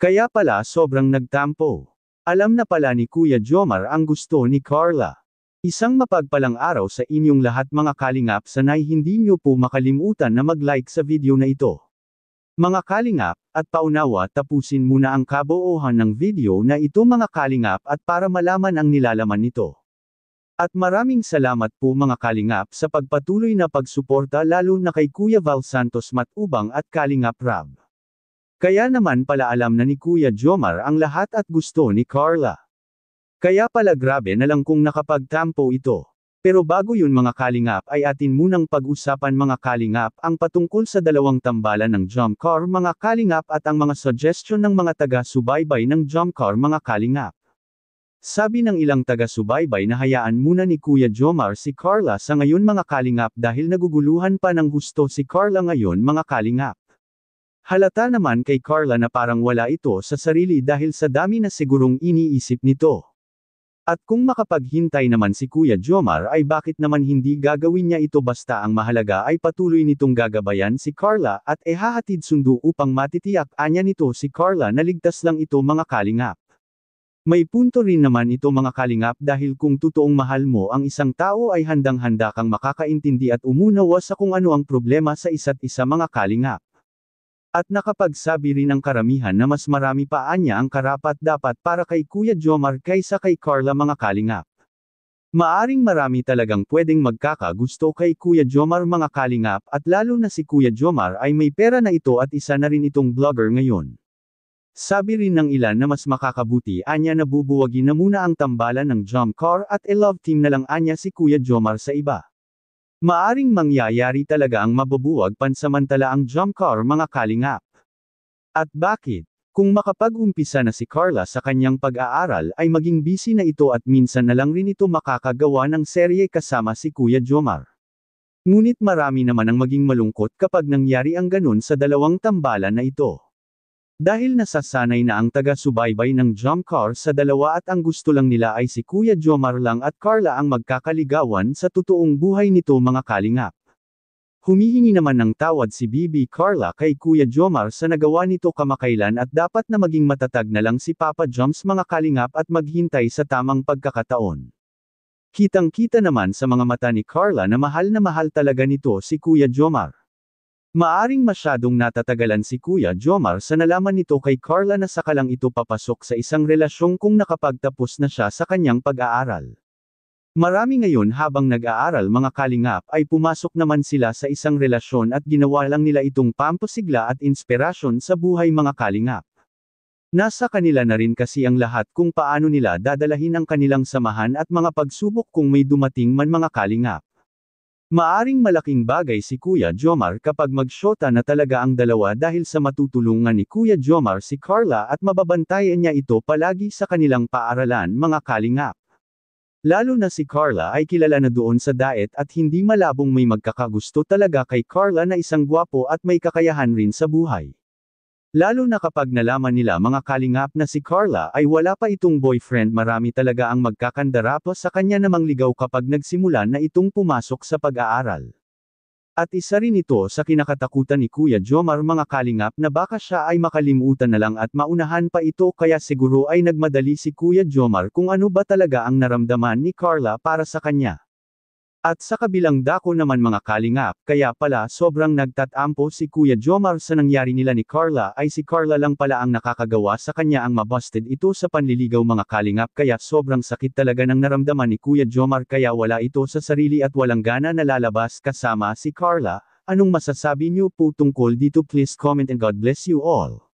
Kaya pala sobrang nagtampo. Alam na pala ni Kuya Jomar ang gusto ni Carla. Isang mapagpalang araw sa inyong lahat mga kalingap, sanay hindi nyo po makalimutan na mag-like sa video na ito. Mga kalingap, at paunawa tapusin muna ang kabuuhan ng video na ito mga kalingap at para malaman ang nilalaman nito. At maraming salamat po mga kalingap sa pagpatuloy na pagsuporta lalo na kay Kuya Val Santos Matubang at Kalingap Rab. Kaya naman pala alam na ni Kuya Jomar ang lahat at gusto ni Carla. Kaya pala grabe na lang kung nakapagtampo ito. Pero bago yun mga kalingap ay atin munang pag-usapan mga kalingap ang patungkol sa dalawang tambalan ng jump car mga kalingap at ang mga suggestion ng mga taga-subaybay ng jump car mga kalingap. Sabi ng ilang taga-subaybay na hayaan muna ni Kuya Jomar si Carla sa ngayon mga kalingap dahil naguguluhan pa ng husto si Carla ngayon mga kalingap. Halata naman kay Carla na parang wala ito sa sarili dahil sa dami na sigurong iniisip nito. At kung makapaghintay naman si Kuya Jomar ay bakit naman hindi gagawin niya ito basta ang mahalaga ay patuloy nitong gagabayan si Carla at hahatid sundo upang matitiyak anya nito si Carla na ligtas lang ito mga kalingap. May punto rin naman ito mga kalingap dahil kung totoong mahal mo ang isang tao ay handang-handa kang makakaintindi at umunawa sa kung ano ang problema sa isa't isa mga kalingap. At nakapagsabi rin ang karamihan na mas marami pa anya ang karapat-dapat para kay Kuya Jomar kaysa kay Carla mga kalingap. Maaring marami talagang pwedeng magkakagusto kay Kuya Jomar mga kalingap at lalo na si Kuya Jomar ay may pera na ito at isa na rin itong vlogger ngayon. Sabi rin ng ilan na mas makakabuti anya na bubuwagin na muna ang tambalan ng jump car at love team na lang anya si Kuya Jomar sa iba. Maaring mangyayari talaga ang mabubuwag pansamantala ang jump car mga kalingap. At bakit? Kung makapag-umpisa na si Carla sa kanyang pag-aaral ay maging busy na ito at minsan na lang rin ito makakagawa ng serye kasama si Kuya Jomar. Ngunit marami naman ang maging malungkot kapag nangyari ang ganun sa dalawang tambalan na ito. Dahil nasasanay na ang taga-subaybay ng jump car sa dalawa at ang gusto lang nila ay si Kuya Jomar lang at Carla ang magkakaligawan sa totoong buhay nito mga kalingap. Humihingi naman ng tawad si Bibi Carla kay Kuya Jomar sa nagawa nito kamakailan at dapat na maging matatag na lang si Papa Joms mga kalingap at maghintay sa tamang pagkakataon. Kitang-kita naman sa mga mata ni Carla na mahal talaga nito si Kuya Jomar. Maaring masyadong natatagalan si Kuya Jomar sa nalaman nito kay Carla na saka lang ito papasok sa isang relasyong kung nakapagtapos na siya sa kanyang pag-aaral. Marami ngayon habang nag-aaral mga kalingap ay pumasok naman sila sa isang relasyon at ginawa lang nila itong pampasigla at inspirasyon sa buhay mga kalingap. Nasa kanila na rin kasi ang lahat kung paano nila dadalahin ang kanilang samahan at mga pagsubok kung may dumating man mga kalingap. Maaring malaking bagay si Kuya Jomar kapag magsyota na talaga ang dalawa dahil sa matutulungan ni Kuya Jomar si Carla at mababantayan niya ito palagi sa kanilang paaralan mga kalingap. Lalo na si Carla ay kilala na doon sa diet at hindi malabong may magkakagusto talaga kay Carla na isang gwapo at may kakayahan rin sa buhay. Lalo na kapag nalaman nila mga kalingap na si Carla ay wala pa itong boyfriend marami talaga ang magkakandara pa sa kanya namang ligaw kapag nagsimula na itong pumasok sa pag-aaral. At isa rin ito sa kinakatakutan ni Kuya Jomar mga kalingap na baka siya ay makalimutan na lang at maunahan pa ito kaya siguro ay nagmadali si Kuya Jomar kung ano ba talaga ang naramdaman ni Carla para sa kanya. At sa kabilang dako naman mga kalingap, kaya pala sobrang nagtatampo si Kuya Jomar sa nangyari nila ni Carla ay si Carla lang pala ang nakakagawa sa kanya ang mabusted ito sa panliligaw mga kalingap kaya sobrang sakit talaga ng naramdaman ni Kuya Jomar kaya wala ito sa sarili at walang gana na lalabas kasama si Carla. Anong masasabi niyo po tungkol dito? Please comment and God bless you all.